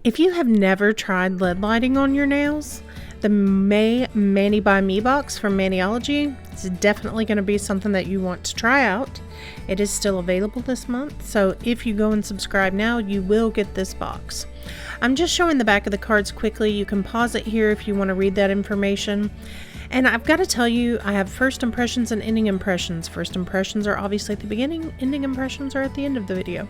If you have never tried lead lighting on your nails, the May Mani by Me box from Maniology is definitely going to be something that you want to try out. It is still available this month, so if you go and subscribe now, you will get this box. I'm just showing the back of the cards quickly. You can pause it here if you want to read that information. And I've got to tell you, I have first impressions and ending impressions. First impressions are obviously at the beginning, ending impressions are at the end of the video.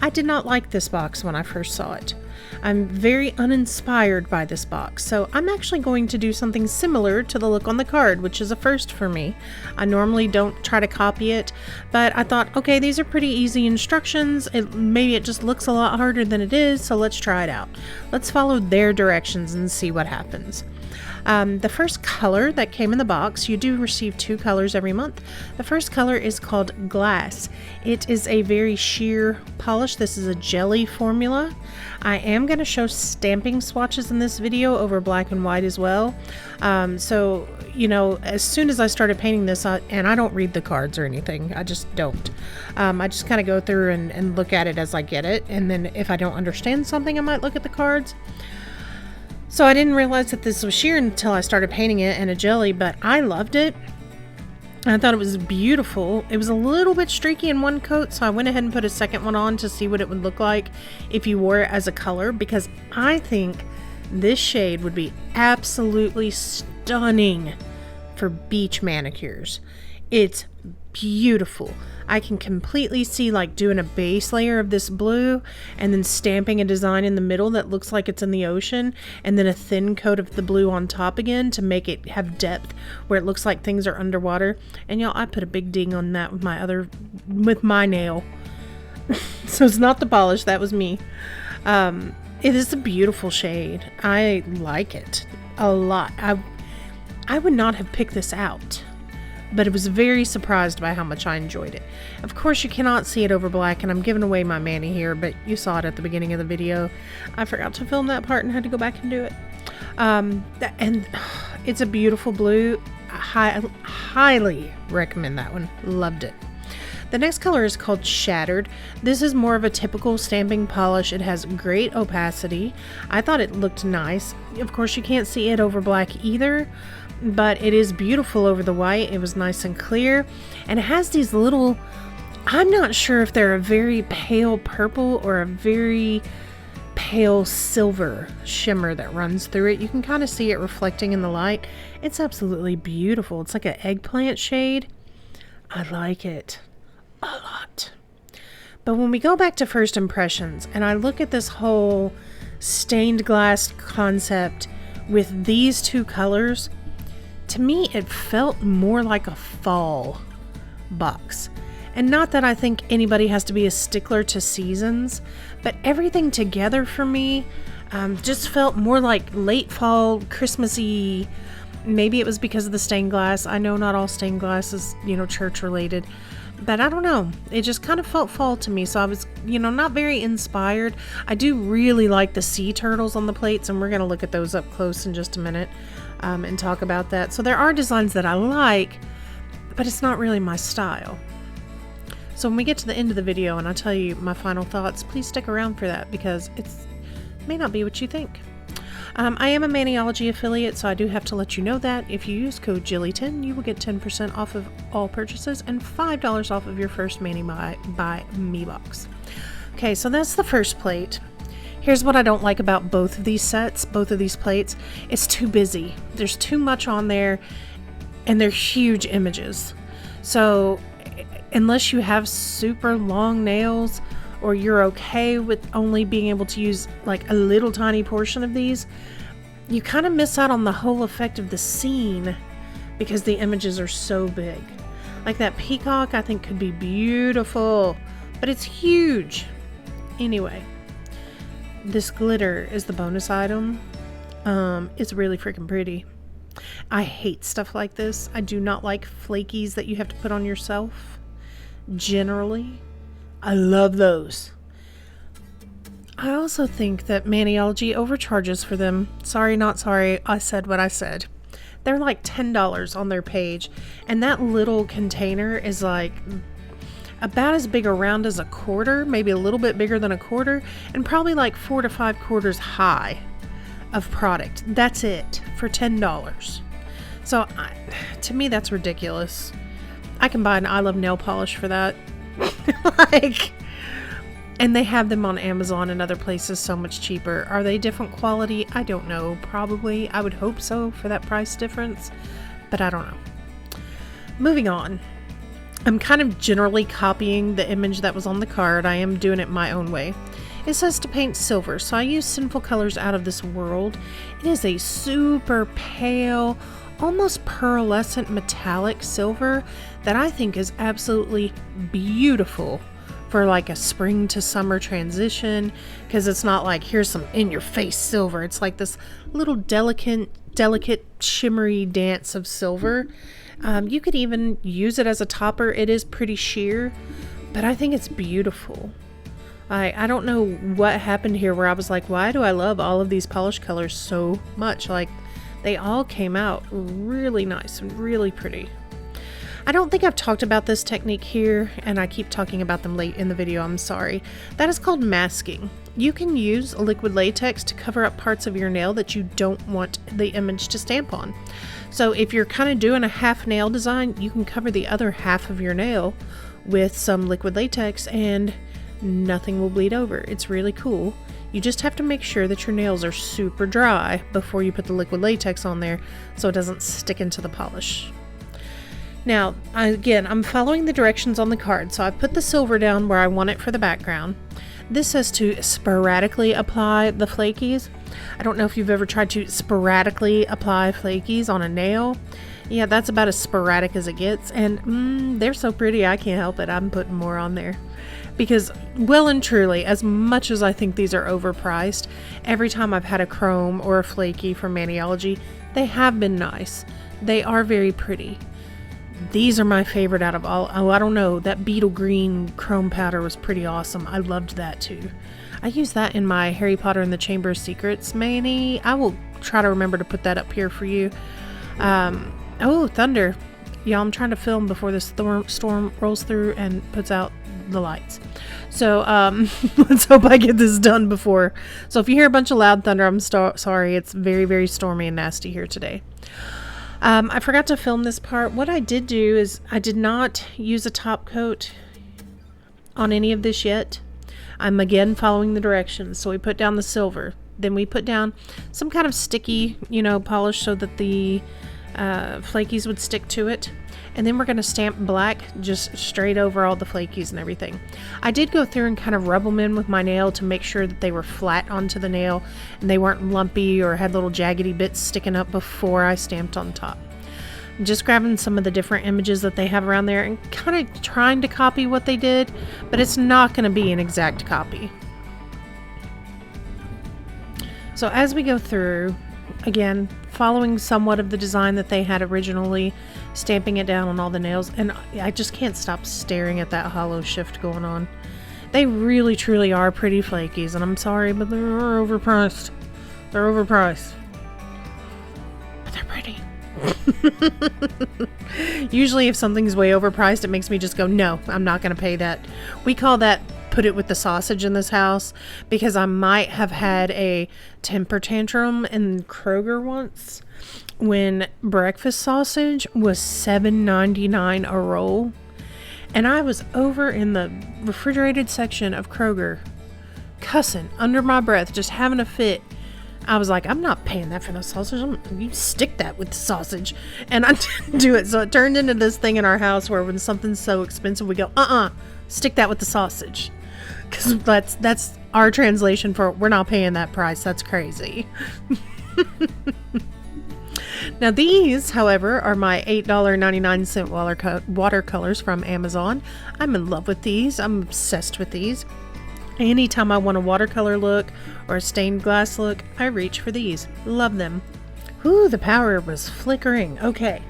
I did not like this box when I first saw it. I'm very uninspired by this box, so I'm actually going to do something similar to the look on the card, which is a first for me. I normally don't try to copy it, but I thought, okay, these are pretty easy instructions. Maybe it just looks a lot harder than it is, so let's try it out. Let's follow their directions and see what happens. The first color that came in the box, you do receive 2 colors every month. The first color is called Glass. It is a very sheer polish. This is a jelly formula. I am going to show stamping swatches in this video over black and white as well. So, you know, as soon as I started painting this, and I don't read the cards or anything, I just don't. I just kind of go through and look at it as I get it. And then if I don't understand something, I might look at the cards. So I didn't realize that this was sheer until I started painting it in a jelly, but I loved it. I thought it was beautiful. It was a little bit streaky in one coat, so I went ahead and put a second one on to see what it would look like if you wore it as a color, because I think this shade would be absolutely stunning for beach manicures. It's beautiful. I can completely see like doing a base layer of this blue and then stamping a design in the middle that looks like it's in the ocean, and then a thin coat of the blue on top again to make it have depth where it looks like things are underwater. And y'all, I put a big ding on that with my nail. So it's not the polish, that was me. It is a beautiful shade. I like it a lot. I would not have picked this out, but I was very surprised by how much I enjoyed it. Of course, you cannot see it over black, and I'm giving away my mani here, but you saw it at the beginning of the video. I forgot to film that part and had to go back and do it. And it's a beautiful blue. I highly recommend that one. Loved it. The next color is called Shattered. This is more of a typical stamping polish. It has great opacity. I thought it looked nice. Of course, you can't see it over black either, but it is beautiful over the white. It was nice and clear, and it has these little, I'm not sure if they're a very pale purple or a very pale silver shimmer that runs through it. You can kind of see it reflecting in the light. It's absolutely beautiful. It's like an eggplant shade. I like it a lot. But when we go back to first impressions and I look at this whole stained glass concept with these 2 colors, to me, it felt more like a fall box. And not that I think anybody has to be a stickler to seasons, but everything together for me just felt more like late fall, Christmassy. Maybe it was because of the stained glass. I know not all stained glass is, you know, church related, but I don't know. It just kind of felt fall to me. So I was, you know, not very inspired. I do really like the sea turtles on the plates, and we're going to look at those up close in just a minute. And talk about that. So there are designs that I like, but it's not really my style. So when we get to the end of the video and I tell you my final thoughts, please stick around for that, because it may not be what you think. I am a Maniology affiliate, so I do have to let you know that if you use code JILLIE10, you will get 10% off of all purchases and $5 off of your first Mani by Me box. Okay, so that's the first plate. Here's what I don't like about both of these sets, both of these plates. It's too busy. There's too much on there, and they're huge images. So unless you have super long nails, or you're okay with only being able to use like a little tiny portion of these, you kind of miss out on the whole effect of the scene because the images are so big. Like that peacock, I think could be beautiful, but it's huge. Anyway. This glitter is the bonus item. It's really freaking pretty. I hate stuff like this. I do not like flakies that you have to put on yourself. Generally, I love those. I also think that Maniology overcharges for them. Sorry, not sorry. I said what I said. They're like $10 on their page, and that little container is like, about as big around as a quarter, maybe a little bit bigger than a quarter, and probably like 4 to 5 quarters high of product. That's it for $10. So to me, that's ridiculous. I can buy an I Love Nail Polish for that. Like, and they have them on Amazon and other places so much cheaper. Are they different quality? I don't know. Probably. I would hope so for that price difference, but I don't know. Moving on. I'm kind of generally copying the image that was on the card. I am doing it my own way. It says to paint silver, so I use Sinful colors out of this world. It is a super pale, almost pearlescent metallic silver that I think is absolutely beautiful for like a spring to summer transition, because it's not like here's some in-your-face silver. It's like this little delicate shimmery dance of silver. You could even use it as a topper. It is pretty sheer, but I think it's beautiful. I don't know what happened here where I was like, why do I love all of these polish colors so much? Like, they all came out really nice and really pretty. I don't think I've talked about this technique here, and I keep talking about them late in the video, I'm sorry. That is called masking. You can use liquid latex to cover up parts of your nail that you don't want the image to stamp on. So if you're kind of doing a half nail design, you can cover the other half of your nail with some liquid latex and nothing will bleed over. It's really cool. You just have to make sure that your nails are super dry before you put the liquid latex on there so it doesn't stick into the polish. Now, again, I'm following the directions on the card, so I put the silver down where I want it for the background. This says to sporadically apply the flakies. I don't know if you've ever tried to sporadically apply flakies on a nail. Yeah, that's about as sporadic as it gets, and they're so pretty I can't help it. I'm putting more on there. Because, well and truly, as much as I think these are overpriced, every time I've had a chrome or a flaky from Maniology, they have been nice. They are very pretty. These are my favorite out of all. Oh, I don't know. That beetle green chrome powder was pretty awesome. I loved that too. I used that in my Harry Potter and the Chamber of Secrets mani. I will try to remember to put that up here for you. Oh, thunder. Y'all, I'm trying to film before this storm rolls through and puts out the lights. So let's hope I get this done before. So if you hear a bunch of loud thunder, I'm sorry. It's very, very stormy and nasty here today. I forgot to film this part. What I did do is I did not use a top coat on any of this yet. I'm again following the directions. So we put down the silver. Then we put down some kind of sticky, polish so that the flakies would stick to it. And then we're going to stamp black just straight over all the flakies and everything. I did go through and kind of rub them in with my nail to make sure that they were flat onto the nail and they weren't lumpy or had little jaggedy bits sticking up before I stamped on top. I'm just grabbing some of the different images that they have around there and kind of trying to copy what they did, but it's not going to be an exact copy. So as we go through, again, following somewhat of the design that they had originally, stamping it down on all the nails, and I just can't stop staring at that hollow shift going on. They really truly are pretty flakies, and I'm sorry, but they're overpriced. They're overpriced. But they're pretty. Usually if something's way overpriced, it makes me just go, no, I'm not going to pay that. We call that put it with the sausage in this house, because I might have had a temper tantrum in Kroger once when breakfast sausage was $7.99 a roll, and I was over in the refrigerated section of Kroger cussing under my breath, just having a fit. I was like, I'm not paying that for the sausage. You stick that with the sausage. And I didn't do it. So it turned into this thing in our house where when something's so expensive, we go, stick that with the sausage. Because that's our translation for we're not paying that price. That's crazy. Now these, however, are my $8.99 watercolors from Amazon. I'm in love with these. I'm obsessed with these. Anytime I want a watercolor look or a stained glass look, I reach for these. Love them. Ooh, the power was flickering. Okay.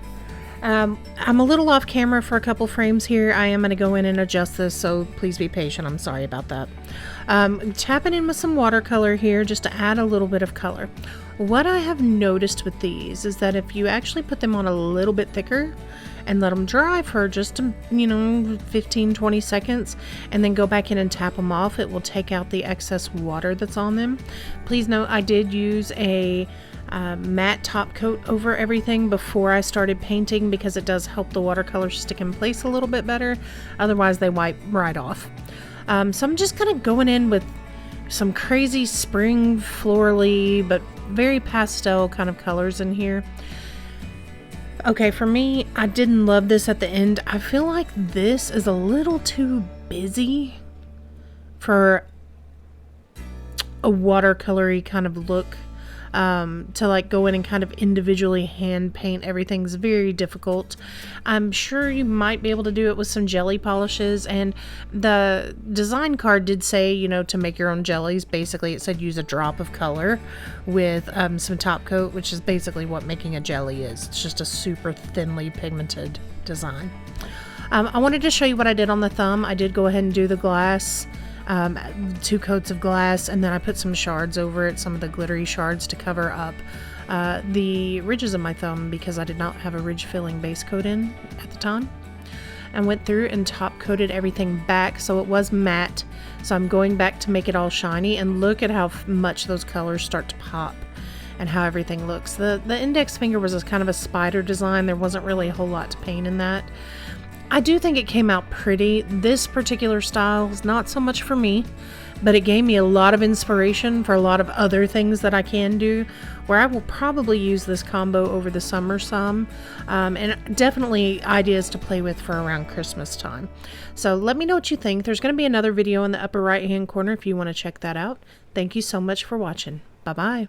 I'm a little off camera for a couple frames here. I am going to go in and adjust this, so please be patient. I'm sorry about that. Tapping in with some watercolor here just to add a little bit of color. What I have noticed with these is that if you actually put them on a little bit thicker and let them dry for just, 15-20 seconds, and then go back in and tap them off, it will take out the excess water that's on them. Please note I did use a matte top coat over everything before I started painting because it does help the watercolors stick in place a little bit better. Otherwise they wipe right off. So I'm just kind of going in with some crazy spring florally but very pastel kind of colors in here. Okay, for me, I didn't love this at the end. I feel like this is a little too busy for a watercolory kind of look. To like go in and kind of individually hand paint everything's very difficult. I'm sure you might be able to do it with some jelly polishes, and the design card did say, to make your own jellies. Basically it said use a drop of color with some top coat, which is basically what making a jelly is. It's just a super thinly pigmented design. I wanted to show you what I did on the thumb. I did go ahead and do the glass, 2 coats of glass, and then I put some shards over it, some of the glittery shards to cover up the ridges of my thumb because I did not have a ridge filling base coat in at the time. And went through and top coated everything back so it was matte. So I'm going back to make it all shiny, and look at how much those colors start to pop and how everything looks. The index finger was kind of a spider design. There wasn't really a whole lot to paint in that. I do think it came out pretty. This particular style is not so much for me, but it gave me a lot of inspiration for a lot of other things that I can do, where I will probably use this combo over the summer some, and definitely ideas to play with for around Christmas time. So let me know what you think. There's going to be another video in the upper right hand corner if you want to check that out. Thank you so much for watching. Bye bye.